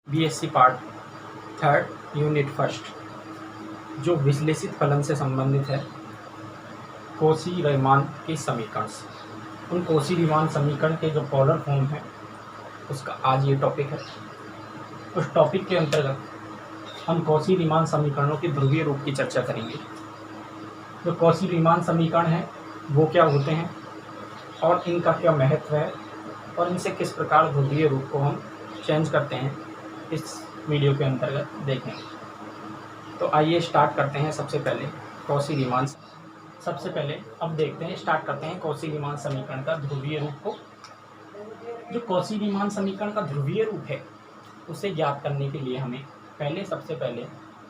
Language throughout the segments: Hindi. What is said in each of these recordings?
BSc part third unit first जो विश्लेषित फलन से संबंधित है, कौशी-रीमान के समीकरण से। उन कौशी-रीमान समीकरण के जो पोलर फॉर्म है उसका आज ये टॉपिक है। उस टॉपिक के अंतर्गत हम कौशी-रीमान समीकरणों के ध्रुवीय रूप की चर्चा करेंगे। जो कौशी-रीमान समीकरण है वो क्या होते हैं और इनका क्या महत्व है और इनसे किस प्रकार ध्रुवीय रूप को हम चेंज करते हैं, इस वीडियो के अंतर्गत देखेंगे। तो आइए स्टार्ट करते हैं। सबसे पहले कौशी-रीमान अब देखते हैं, स्टार्ट करते हैं कौशी-रीमान समीकरण का ध्रुवीय रूप को। जो कौशी-रीमान समीकरण का ध्रुवीय रूप है उसे ज्ञात करने के लिए हमें सबसे पहले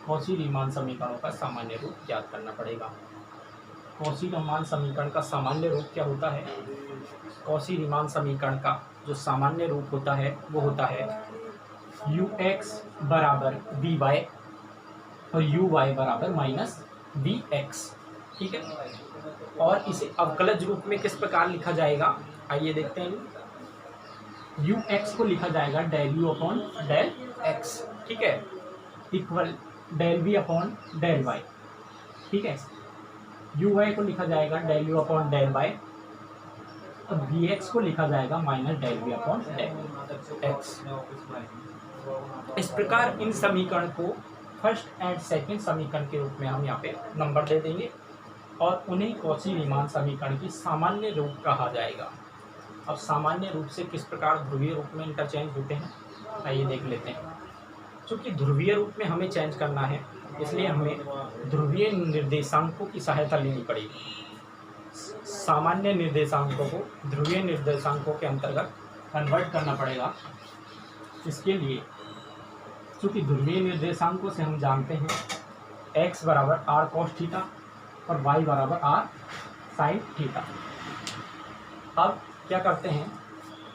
कौशी-रीमान समीकरणों का सामान्य रूप ज्ञात करना पड़ेगा। कौशी-रीमान समीकरण का सामान्य रूप क्या होता है? कौशी-रीमान समीकरण का जो सामान्य रूप होता है वो होता है ux बराबर vy और uy बराबर माइनस vx। ठीक है, और इसे अवकलज रूप में किस प्रकार लिखा जाएगा आइए देखते हैं। ux को लिखा जाएगा del u upon del x, ठीक है, equal del v upon del y। ठीक है, uy को लिखा जाएगा del u upon del y और vx को लिखा जाएगा minus del v upon del x। इस प्रकार इन समीकरण को फर्स्ट एंड सेकंड समीकरण के रूप में हम यहाँ पे नंबर दे देंगे और उन्हें कौशी-रीमान समीकरण की सामान्य रूप कहा जाएगा। अब सामान्य रूप से किस प्रकार ध्रुवीय रूप में इंटरचेंज होते हैं आइए देख लेते हैं। चूँकि ध्रुवीय रूप में हमें चेंज करना है इसलिए हमें ध्रुवीय निर्देशांकों की सहायता लेनी पड़ेगी। सामान्य निर्देशांकों को ध्रुवीय निर्देशांकों के अंतर्गत कन्वर्ट करना पड़ेगा। इसके लिए चूँकि ध्रुवीय निर्देशांकों से हम जानते हैं x बराबर r cos थीटा और y बराबर r sin थीटा। अब क्या करते हैं,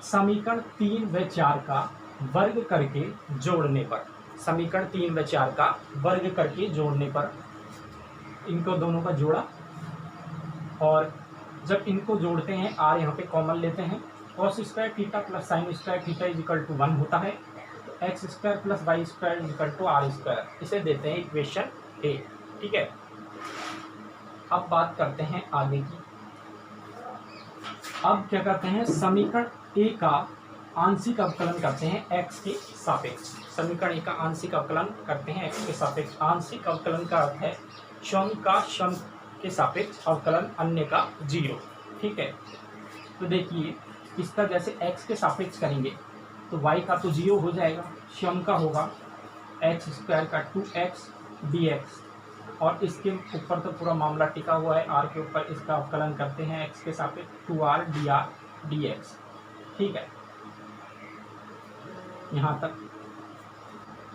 समीकरण 3 व 4 का वर्ग करके जोड़ने पर, समीकरण 3 व 4 का वर्ग करके जोड़ने पर इनको दोनों का जोड़ा, और जब इनको जोड़ते हैं r यहाँ पे कॉमन लेते हैं, cos square theta plus sine square theta is equal to 1 होता है, तो x square plus y square is equal to r square. इसे देते हैं इक्वेशन ए। ठीक है, अब बात करते हैं आगे की। अब क्या करते हैं, समीकरण ए का आंशिक अवकलन करते हैं एक्स के सापेक्ष। समीकरण ए का आंशिक अवकलन करते हैं एक्स के सापेक्ष। आंशिक अवकलन का अर्थ है सम का सम के सापेक्ष अवकलन, अन्य का 0। ठीक है, तो देखिए इसका जैसे x के सापेक्ष करेंगे तो y का तो 0 हो जाएगा, सम का होगा x स्क्वायर का 2x dx, और इसके ऊपर तो पूरा मामला टिका हुआ है r के ऊपर। इसका अवकलन करते हैं x के सापेक्ष 2r dr dx। ठीक है, यहाँ तक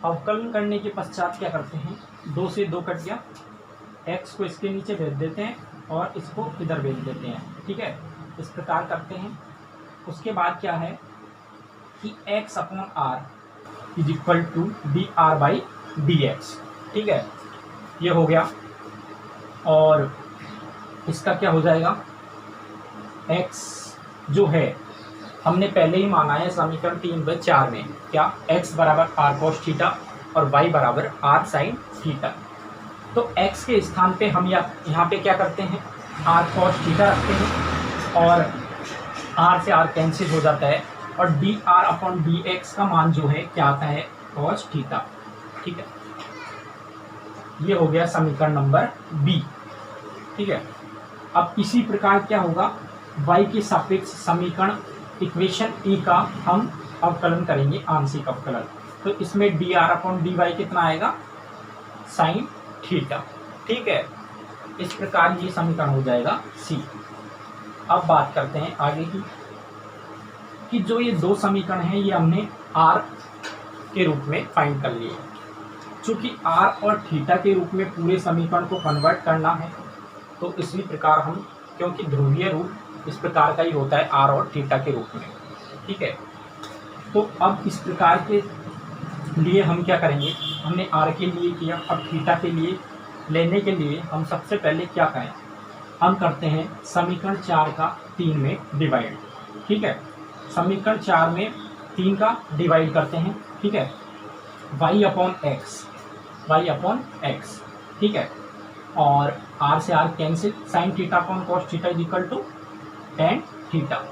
अवकलन करने के पश्चात क्या करते हैं, 2 से 2 कट गया, x को इसके नीचे भेज देते हैं और इसको इधर भेज देते हैं। ठीक है, इस प्रकार करते हैं। उसके बाद क्या है कि x upon r is equal to dr by dx। ठीक है, ये हो गया, और इसका क्या हो जाएगा, x जो है हमने पहले ही माना है समीकरण 3 व 4 में, क्या x बराबर r cos थीटा और y बराबर r sin थीटा। तो x के स्थान पे हम यहाँ पे क्या करते हैं, r cos थीटा रखते हैं और r से r कैंसिल हो जाता है, और dr अपॉन dx का मान जो है क्या आता है, cos थीटा। ठीक है, ये हो गया समीकरण नंबर बी। ठीक है, अब इसी प्रकार क्या होगा, y के सापेक्ष समीकरण इक्वेशन ई का हम अवकलन करेंगे, आंशिक अवकलन। तो इसमें dr अपॉन dy कितना आएगा, साइन थीटा। ठीक है, इस प्रकार ये समीकरण हो जाएगा सी। अब बात करते हैं आगे की कि जो ये 2 समीकरण हैं ये हमने r के रूप में फाइंड कर लिए। चूँकि r और थीटा के रूप में पूरे समीकरण को कन्वर्ट करना है, तो इसी प्रकार हम, क्योंकि ध्रुवीय रूप इस प्रकार का ही होता है r और थीटा के रूप में। ठीक है, तो अब इस प्रकार के लिए हम क्या करेंगे, हमने r के लिए किया, अब थीटा के लिए लेने के लिए हम सबसे पहले क्या करें, हम करते हैं समीकरण 4 का 3 में डिवाइड। ठीक है, समीकरण 4 में 3 का डिवाइड करते हैं। ठीक है, वाई अपॉन एक्स, ठीक है। और आर से r cancel, sine theta upon cos theta is equal to tan theta,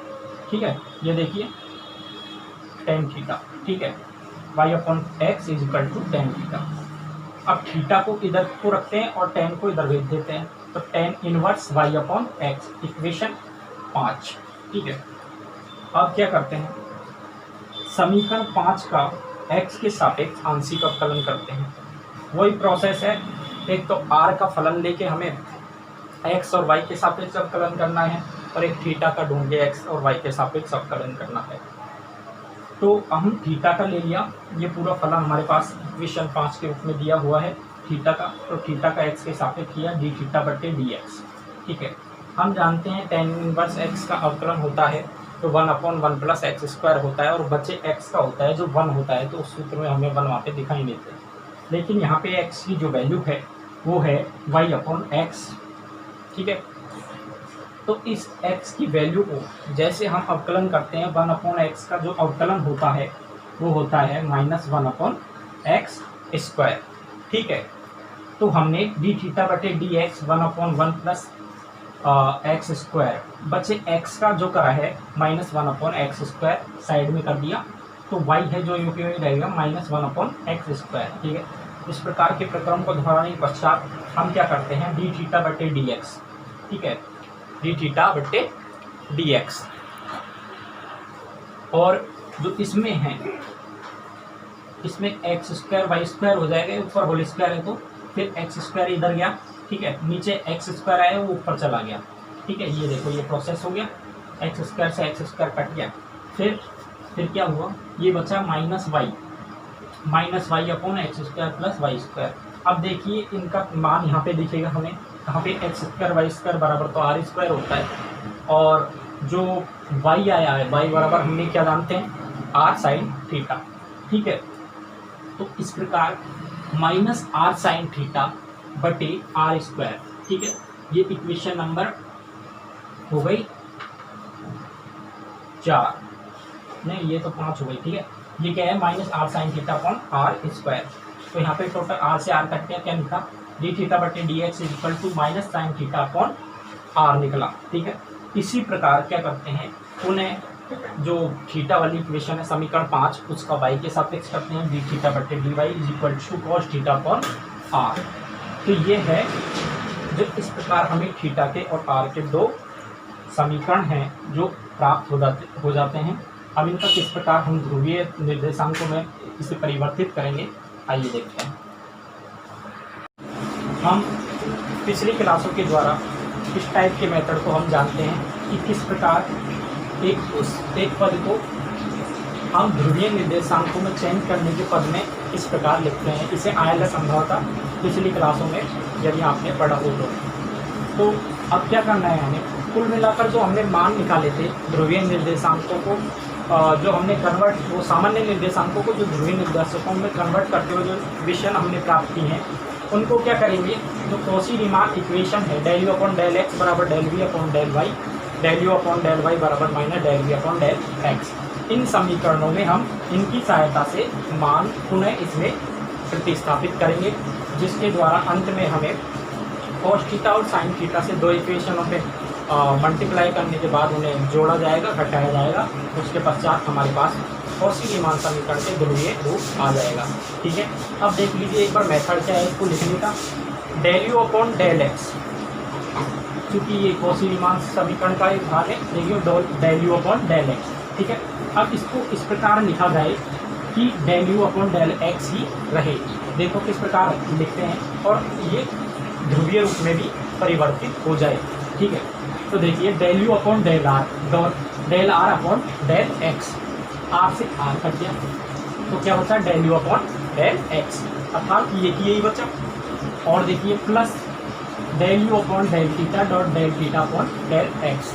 ठीक है। ये देखिए टेन थीटा, ठीक है। Y upon x is equal to tan theta. अब थीटा को इधर को रखते हैं और टेन को इधर भेज देते हैं, तो tan inverse y upon x, equation 5, ठीक है। अब क्या करते हैं, समीकरण 5 का x के सापेक्ष आंशिक अवकलन करते हैं। वही प्रोसेस है, एक तो r का फलन लेके हमें x और y के सापेक्ष अवकलन करना है, और एक थीटा का ढूंढ के x और y के सापेक्ष अवकलन करना है। तो हम थीटा का ले लिया, ये पूरा फलन हमारे पास इक्वेशन 5 के रूप में दिया हुआ है थीटा का, तो थीटा का x के सापेक्ष किया डी थीटा बटे डी एक्स, ठीक है। हम जानते हैं टेन इनवर्स x का अवकलन होता है तो 1/1 प्लस एक्स स्क्वायर होता है, और बचे x का होता है जो 1 होता है, तो उस सूत्र में हमें 1 वहाँ पे दिखाई देते हैं। लेकिन यहाँ पे x की जो वैल्यू है वो है y अपॉन एक्स, ठीक है। तो इस x की वैल्यू को जैसे हम अवकलन करते हैं, 1 अपॉन एक्स का जो अवकलन होता है वो होता है -1 अपॉन एक्स स्क्वायर, ठीक है। तो हमने डी थीटा बटे d x 1/1 plus x square, बचे x का जो करा है -1 अपॉन एक्स स्क्वायर साइड में कर दिया, तो y है जो यू के रहेगा -1 अपॉन एक्स स्क्वायर, ठीक है। इस प्रकार के प्रक्रम को दोहराने के पश्चात हम क्या करते हैं, डी थीटा बटे डी एक्स, ठीक है, डी थीटा बटे डी एक्स। और जो इसमें है, इसमें एक्स स्क्वायर वाई स्क्वायर हो जाएगा, ऊपर होल स्क्वायर है तो फिर एक्स स्क्वायर इधर गया, ठीक है, नीचे एक्स स्क्वायर आया वो ऊपर चला गया, ठीक है। ये देखो ये प्रोसेस हो गया, एक्स स्क्वायर से एक्स स्क्वायर कट गया, फिर क्या हुआ, ये बचा minus y upon x square plus y square. अब देखिए इनका मान यहाँ पे दिखेगा हमें, यहाँ पे एक्स स्क्वायर वाई स्क्वायर बराबर तो आर स्क्वायर होता है, और जो वाई आया है वाई बराबर हमने क्या जानते हैं, आर साइन थीटा, ठीक है। तो इस प्रकार -r साइन थीटा बटे आर स्क्वायर, ठीक है। ये इक्वेशन नंबर हो गई 4, नहीं ये तो 5 हो गई, ठीक है। ये क्या है, -r sine theta upon r square. तो यहाँ पे टोटल r से r कट गया, क्या निकला, डी थीटा बटे d x is equal to minus sine theta upon r निकला, ठीक है। इसी प्रकार क्या करते हैं, उन्हें जो थीटा वाली इक्वेशन है समीकरण 5, उसका y के सापेक्ष करते हैं, डी थीटा बटे d y is equal to cos theta upon r. तो ये है जो इस प्रकार हमें थीटा के और आर के 2 समीकरण हैं जो प्राप्त हो जाते हैं। अब इनका किस प्रकार हम ध्रुवीय निर्देशांकों में इसे परिवर्तित करेंगे, आइए देखते हैं। हम पिछली क्लासों के द्वारा इस टाइप के मेथड को हम जानते हैं कि किस प्रकार एक पद को हम ध्रुवीय निर्देशांकों में चेंज करने के पद में इस प्रकार लिखते हैं। इसे आयल संभवतः पिछली क्लासों में यदि आपने पढ़ा हो तो अब क्या करना है, हमें कुल मिलाकर जो हमने मान निकाले थे ध्रुवीय निर्देशांकों को, जो हमने कन्वर्ट, वो सामान्य निर्देशांकों को जो ध्रुवीय निर्देशांकों में कन्वर्ट करते हुए जो इक्वेशन हमने प्राप्त की हैं, उनको क्या करेंगे, जो कॉची रीमान इक्वेशन है del u upon del x बराबर del v upon del y, del u upon del y बराबर minus del v upon del x, इन समीकरणों में हम इनकी सहायता से मान पुनः इसमें प्रतिस्थापित करेंगे, जिसके द्वारा अंत में हमें कॉस थीटा और साइन थीटा से 2 इक्वेशनों पे मल्टीप्लाई करने के बाद उन्हें जोड़ा जाएगा, घटाया जाएगा, उसके पश्चात हमारे पास कॉची रीमान समीकरण के ध्रुवीय रूप आ जाएगा, ठीक है। अब देख लीजिए एक बार मेथड क्या है इसको लिखने का, del u upon del x, क्योंकि ये कॉची रीमान समीकरण का एक भाग है, देखिए del u upon del x, ठीक है। अब इसको इस प्रकार लिखा जाए कि del u upon del x ही रहे, देखो किस प्रकार लिखते हैं, और ये ध्रुवीय रूप में भी परिवर्तित हो जाए, ठीक है। तो देखिए del u upon del r, del r upon del x, r से आर कट गया, तो क्या होता है del u upon del x, अर्थात ये यही बचा। और देखिए plus del u upon del theta dot del theta upon del x,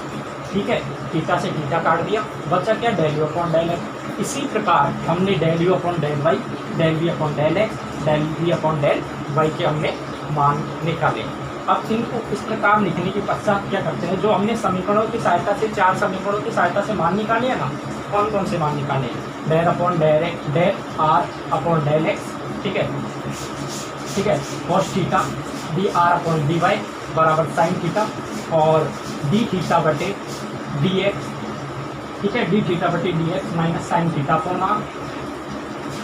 ठीक है, थीटा से थीटा काट दिया, बचा क्या del u upon del x. इसी प्रकार हमने del u upon del y, del v upon del x, del v upon del y के हमने मान निकाले। अब इनको इस प्रकार लिखने के पश्चात क्या करते हैं, जो हमने समीकरणों की सहायता से 4 समीकरणों की सहायता से मान निकाले हैं ना, कौन कौन से मान निकाले हैं, del upon del x, del r upon del x, ठीक है, ठीक है, cos theta d r upon d y बराबर साइन थीटा, और डी थीटा बटे डी एक्स, ठीक है, डी थीटा बटे d x minus sine theta upon r,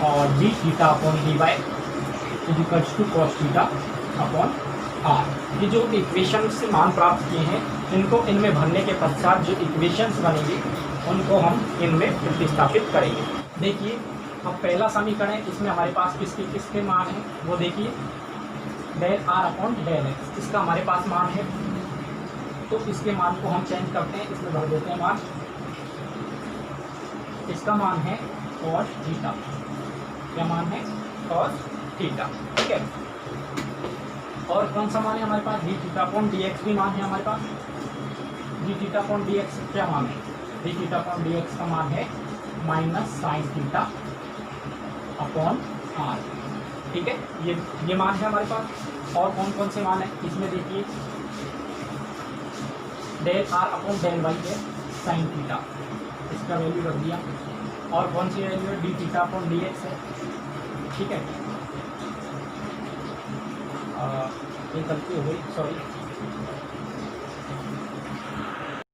और d theta upon d y is equals to cos theta upon r. ये जो इक्वेशन से मान प्राप्त किए हैं, इनको इनमें भरने के पश्चात जो इक्वेशंस बनेंगी उनको हम इनमें प्रतिस्थापित करेंगे। देखिए अब पहला समीकरण है, इसमें हमारे पास किसके किसके मान हैं वो देखिए, del r upon del x, इसका हमारे पास मान है, तो इसके मान को हम चेंज करते हैं, इसमें भर देते हैं मान, इसका मान है कॉस थीटा, क्या मान है कॉस थीटा, ठीक है। और कौन सा मान है हमारे पास, d theta upon d x भी मान है हमारे पास, d theta upon d x क्या मान है, d theta upon d x का मान है minus sine theta upon r, ठीक है, ये मान है हमारे पास। और कौन कौन से मान है इसमें देखिए, del r upon del y है साइन थीटा, इसका वैल्यू रख दिया, और कौन सी वैल्यू है, d theta upon d x है, ठीक है, ये गलती हो गई, सॉरी,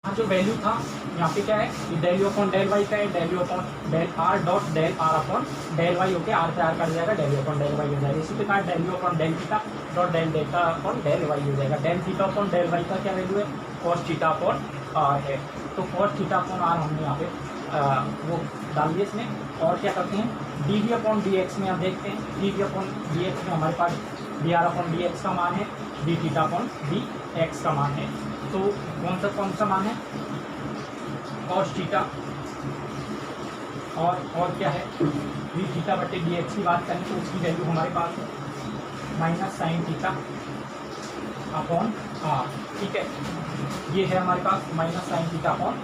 हाँ जो वैल्यू था यहाँ पे क्या है, कि del u upon del y का है, del u upon del r dot del r upon del y होकर आर पे आर कर जाएगा, del u upon del y हो जाएगा। इसी प्रकार del u upon del theta dot del delta upon del y हो जाएगा। Del theta upon del y का क्या वैल्यू है, कॉस थीटा अपॉन आर है, तो कॉस थीटा अपॉन आर हमने यहाँ पे वो डाल दिए इसमें। और क्या करते हैं, d v upon d x में हम देखते हैं, d v upon d x में हमारे पास d r upon d x का मान है, d theta upon d x का मान है, तो कौन सा मान है, कॉस थीटा, और क्या है, डी थीटा बटे डी एक्स की बात करें तो उसकी वैल्यू हमारे पास है minus sine theta upon r, ठीक है, ये है हमारे पास minus sine theta upon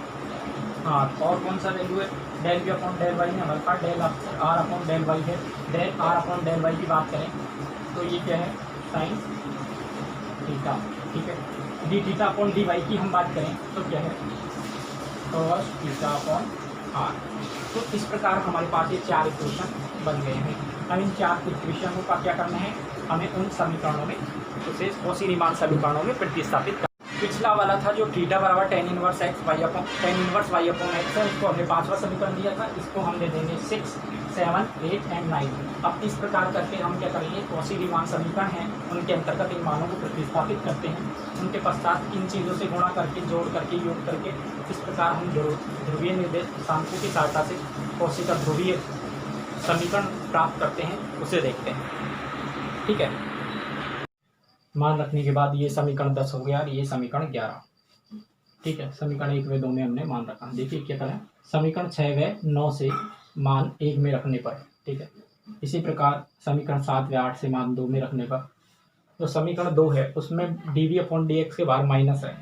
r. और कौन सा वैल्यू है, del v upon del y में हमारे पास del r upon del y है, del r upon del y की बात करें तो ये क्या है, साइन थीटा, ठीक है, d theta upon d y की हम बात करें तो क्या है, कॉस थीटा अपॉन आर। तो इस प्रकार हमारे पास ये चार इक्वेशन बन गए हैं। अब इन चार इक्वेशनों का क्या करना है, हमें उन समीकरणों में, उसे कॉची रीमान समीकरणों में प्रतिस्थापित करना। पिछला वाला था जो थीटा बराबर tan inverse x y upon tan inverse y upon x है, उसको हमने पांचवा समीकरण दिया था, इसको हम दे देंगे 6, 7, 8 एंड 9। अब इस प्रकार करके हम क्या करेंगे, कॉची रीमान समीकरण हैं उनके अंतर्गत इन मानों को प्रतिस्थापित करते हैं, उनके पश्चात इन चीज़ों से गुणा करके, जोड़ करके, योग करके, इस प्रकार हम ध्रुवीय निर्देशांकों की सहायता से कॉची का ध्रुवीय समीकरण प्राप्त करते हैं, उसे देखते हैं, ठीक है। मान रखने के बाद ये समीकरण 10 हो गया और ये समीकरण 11, ठीक है। समीकरण 1 व 2 में हमने मान रखा, देखिए क्या करें, समीकरण 6 व 9 से मान 1 में रखने पर, ठीक है। इसी प्रकार समीकरण 7 व 8 से मान 2 में रखने पर, जो समीकरण 2 है उसमें d v upon d x के बाहर माइनस है,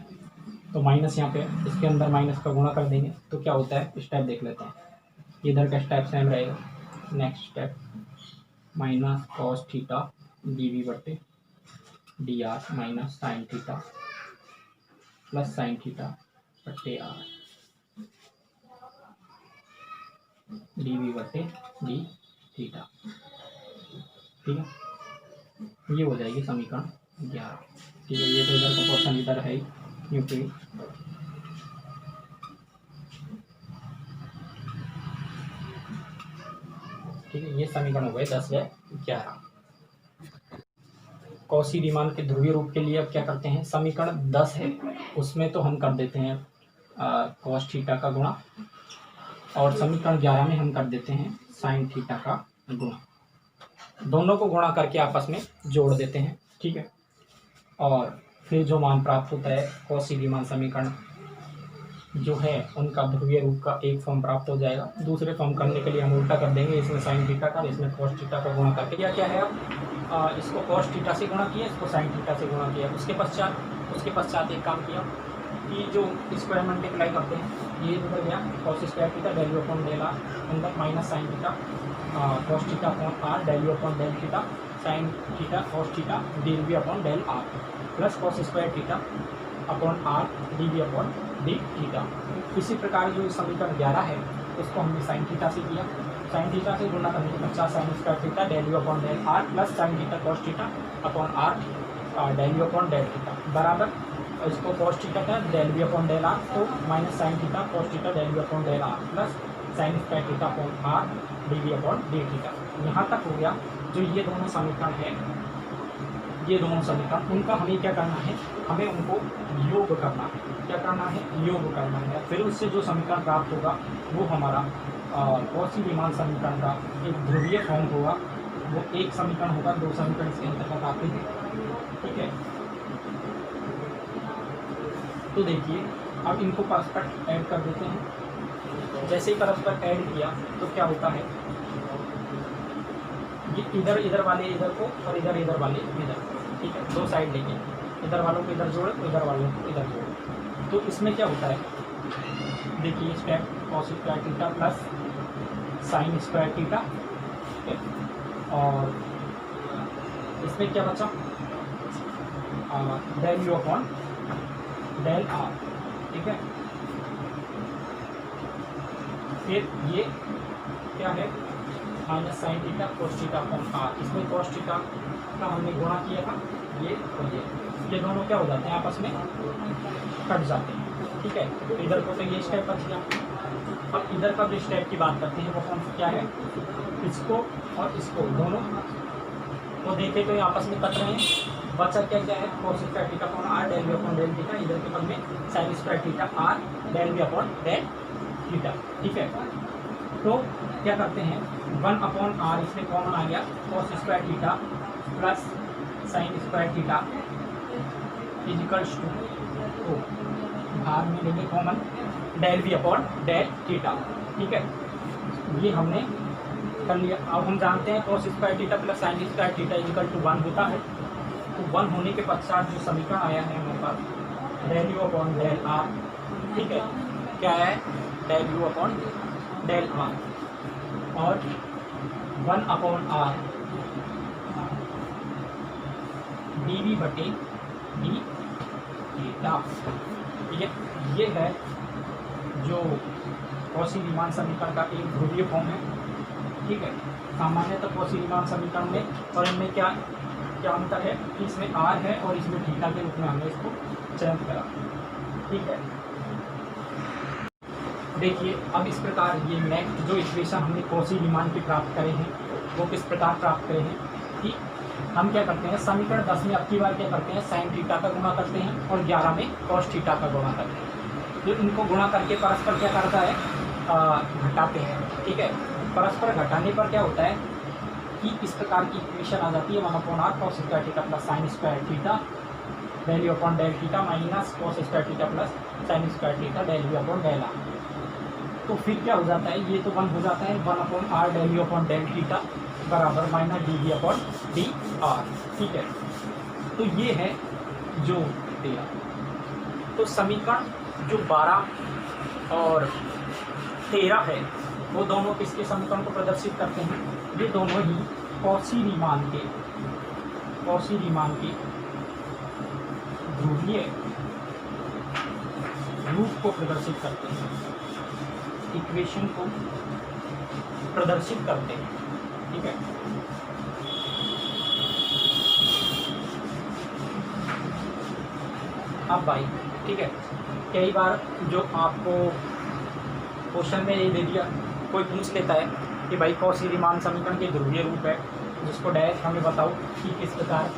तो माइनस यहाँ पे इसके अंदर माइनस का गुणा कर देंगे तो क्या होता है, स्टेप देख लेते हैं। इधर का स्टेप सेम रहेगा, next step minus cos theta d v बटे d r minus sine theta plus sine theta बटे आर डी वी बटे डी थीटा, ठीक है। ये हो जाएगी समीकरण 11, ठीक है। ये तो इधर का क्वेश्चन इधर है क्योंकि ठीक है, ये समीकरण हो गए 10 व 11। कॉची रीमान के ध्रुवीय रूप के लिए अब क्या करते हैं, समीकरण 10 है उसमें तो हम कर देते हैं कॉस थीटा का गुणा, और समीकरण 11 में हम कर देते हैं साइन थीटा का गुणा, दोनों को गुणा करके आपस में जोड़ देते हैं, ठीक है। और फिर जो मान प्राप्त होता है, कॉची रीमान समीकरण जो है उनका ध्रुवीय रूप का एक फॉर्म प्राप्त हो जाएगा। दूसरे फॉर्म करने के लिए हम उल्टा कर देंगे, इसमें साइन थीटा का, इसमें कॉस थीटा का गुणा करके, या क्या है अब इसको कॉस थीटा से गुणा किया, इसको साइन थीटा से गुणा किया। उसके पश्चात एक काम किया कि जो स्क्वायर मल्टीप्लाई करते हैं, ये उधर गया cos square theta del u upon del r, अंदर minus sine theta cos theta upon r del u upon del theta sine theta cos theta d v upon del r plus cos square theta upon r d v upon d theta. इसी प्रकार जो समीकरण 11 है उसको हमने साइन थीटा से किया, साइन थीटा से गुणा करने के पश्चात sine square theta del u upon del r plus sine theta cos theta upon r del u upon del theta बराबर इसको कॉस थीटा का del v upon del r तो minus sine theta cos theta del v upon del r plus sine square theta upon r d v upon d theta. यहाँ तक हो गया। जो ये दोनों समीकरण है, ये दोनों समीकरण उनका हमें क्या करना है, हमें उनको योग करना है। क्या करना है? योग करना है। फिर उससे जो समीकरण प्राप्त होगा वो हमारा कॉची रीमान समीकरण का एक ध्रुवीय फॉर्म होगा। वो एक समीकरण होगा, दो समीकरण इसके अंतर्गत आते हैं। ठीक है, तो देखिए अब इनको परस्पर ऐड कर देते हैं। जैसे ही परस्पर ऐड किया तो क्या होता है, ये इधर इधर वाले इधर को और इधर इधर वाले इधर, ठीक है, दो साइड लेके इधर वालों को इधर जोड़े, इधर वालों को इधर जोड़े। तो इसमें क्या होता है, देखिए step cos square theta plus sine square theta, ठीक है, और इसमें क्या बचा, del u upon del r. ठीक है, फिर ये क्या है, minus sine theta cos theta upon r. इसमें कॉस थीटा का हमने गुणा किया था, ये और ये दोनों क्या हो जाते हैं, आपस में कट जाते हैं। ठीक है, तो इधर को तो ये स्टेप बच गया। अब इधर का जो स्टेप की बात करते हैं वो कौन सा क्या है, इसको और इसको दोनों को देखे तो ये आपस में कट रहे हैं। बचा क्या क्या है, cos square theta upon r del v upon del theta, इधर के पद में sine square theta r del v upon del theta. ठीक है, तो क्या करते हैं, 1 अपॉन आर इसमें कॉमन आ गया, cos square theta plus sine square theta equals to बाहर में लेंगे common del v upon del theta. ठीक है, ये हमने कर लिया। अब हम जानते हैं cos square theta plus sine square theta equal to 1 होता है। तो 1 होने के पश्चात जो समीकरण आया है हमारे पास del u upon del r. ठीक है, क्या है, del u upon del r और 1 अपॉन आर डी वी बटे डी थीटा। ठीक है, ये है जो कॉची रीमान समीकरण का एक ध्रुवीय फॉर्म है। ठीक है, सामान्यतः कॉची रीमान समीकरण में और इनमें क्या क्या अंतर है कि इसमें आर है और इसमें थीटा के रूप में हमने इसको चयन करा। ठीक है, देखिए अब इस प्रकार ये नेक्स्ट जो इक्वेशन हमने कॉची रीमान की प्राप्त करे हैं वो किस प्रकार प्राप्त करे हैं कि हम क्या करते हैं, समीकरण 10 में अब की बार क्या करते हैं, साइन थीटा का गुणा करते हैं और 11 में कॉस थीटा का गुणा करते हैं। तो इनको गुणा करके परस्पर क्या करता है, घटाते हैं। ठीक है, परस्पर घटाने पर क्या होता है कि इस प्रकार की इक्वेशन आ जाती है, 1 upon r cos square theta plus sine square theta del u upon del theta minus cos square theta plus sine square theta del u upon del r. तो फिर क्या हो जाता है, ये तो 1 हो जाता है, 1 upon r del u upon del theta बराबर minus d v upon d r. ठीक है, तो ये है जो 13। तो समीकरण जो 12 और 13 है वो दोनों किसके समीकरण को प्रदर्शित करते हैं, ये दोनों ही कॉची रीमान के ध्रुवीय रूप को प्रदर्शित करते हैं, इक्वेशन को प्रदर्शित करते हैं। ठीक है, अब भाई ठीक है, कई बार जो आपको क्वेश्चन में ये दे दिया, कोई पूछ लेता है कि भाई कॉची रीमान समीकरण के ध्रुवीय रूप है, जिसको डायरेक्ट हमें बताओ कि किस प्रकार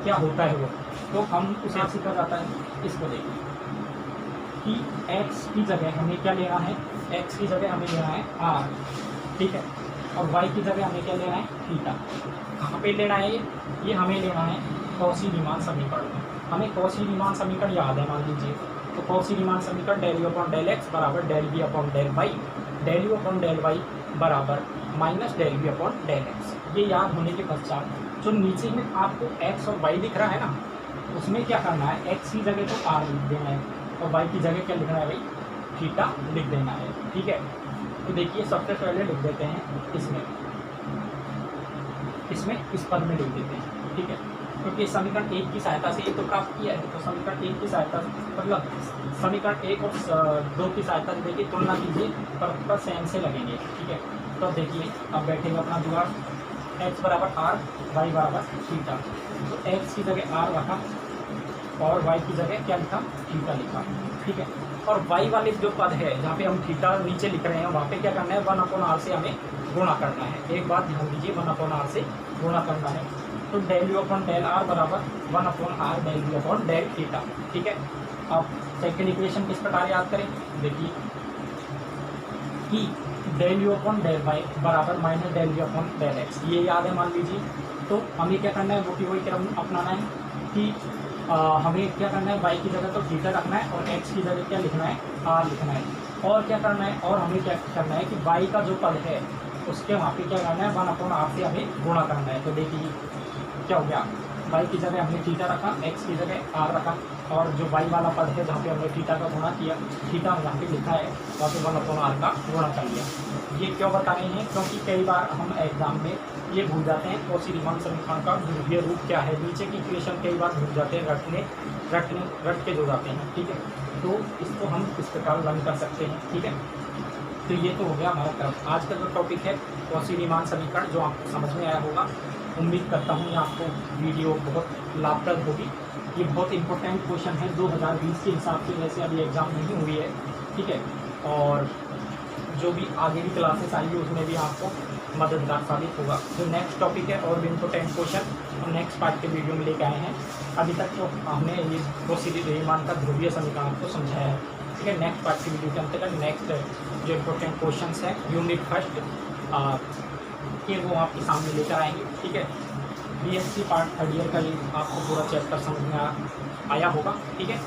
क्या होता है वो, तो हम उसे ऐसे कर जाता है। इसको देखिए कि x की जगह हमें क्या लेना है, x की जगह हमें लेना है r। ठीक है, और y की जगह हमें क्या लेना है, थीटा। कहाँ पे लेना है ये हमें लेना है कॉची रीमान समीकरण। हमें कॉची रीमान समीकरण याद है, मान लीजिए तो कॉची रीमान समीकरण del u upon del x बराबर del v upon del y, del u upon del y बराबर minus del v upon del x. ये याद होने के पश्चात जो नीचे में आपको x और y दिख रहा है ना, उसमें क्या करना है, x की जगह तो r लिख देना है और y की जगह क्या लिखना है भाई, थीटा लिख देना है। ठीक है, तो देखिए सबसे पहले लिख देते हैं इसमें इस पद में लिख देते हैं। ठीक है, क्योंकि समीकरण एक की सहायता से ये तो प्राप्त किया है, तो समीकरण एक की सहायता से मतलब समीकरण एक और दो की सहायता से देखिए तुलना कीजिए, परस्पर सेम से लगेंगे। ठीक है, तो देखिए अब बैठेगा अपना जुगाड़, x बराबर r, y बराबर थीटा। तो x की जगह r रखा और y की जगह क्या लिखा, थीटा लिखा। ठीक है, और y वाले जो पद है जहाँ पे हम थीटा नीचे लिख रहे हैं वहाँ पे क्या करना है, 1/r से हमें गुणा करना है। एक बात ध्यान दीजिए, 1/r से गुणा करना है। तो del u upon del r बराबर 1/r del u upon del theta. ठीक है, अब सेकेंड इक्वेशन किस प्रकार याद करें, देखिए कि del u upon del y बराबर minus del u upon del x, ये याद है मान लीजिए। तो हमें क्या करना है, वो की वही क्रम अपनाना है कि हमें क्या करना है, वाई की जगह तो थीटा रखना है और एक्स की जगह क्या लिखना है, आर लिखना है। और क्या करना है, और हमें क्या करना है कि वाई का जो पद है उसके वहाँ पे क्या करना है, 1/r से हमें गुणा करना है। तो देखिए क्या हो गया, वाई की जगह हमने थीटा रखा, एक्स की जगह आर रखा, और जो वाई वाला पद है जहाँ पे हमने थीटा का गुणा किया, थीटा जहाँ पे लिखा है वहाँ पे 1/r का गुणा कर लिया। ये क्यों बता रहे हैं, क्योंकि कई बार हम एग्जाम में ये भूल जाते हैं कौशी रीमान समीकरण का ध्रुवीय रूप क्या है, नीचे की इक्वेशन कई बार भूल जाते हैं, रट के जो जाते हैं। ठीक है, तो इसको हम इस प्रकार लर्न कर सकते हैं। ठीक है, तो ये तो हो गया हमारा तरफ। आज का जो टॉपिक है कौशी रीमान समीकरण, जो आपको समझ में आया होगा, उम्मीद करता हूँ ये आपको वीडियो बहुत लाभप्रद होगी। ये बहुत इंपॉर्टेंट क्वेश्चन है 2020 के हिसाब से, वैसे अभी एग्ज़ाम नहीं हुई है। ठीक है, और जो भी आगे की क्लासेस आएंगी उसमें भी आपको मददगार साबित होगा। जो नेक्स्ट टॉपिक है और भी इंपॉर्टेंट क्वेश्चन हम नेक्स्ट पार्ट के वीडियो में लेके आए हैं। अभी तक तो हमने ये कौशी रीमान का ध्रुवीय समीकरण को समझाया है। ठीक है, नेक्स्ट पार्ट की वीडियो के अंतर्गत नेक्स्ट जो इंपॉर्टेंट क्वेश्चन हैं यूनिट फर्स्ट के वो आपके सामने लेकर आएंगे। ठीक है, BSc पार्ट 3rd ईयर का ये आपको पूरा चैप्टर समझ में आया होगा। ठीक है,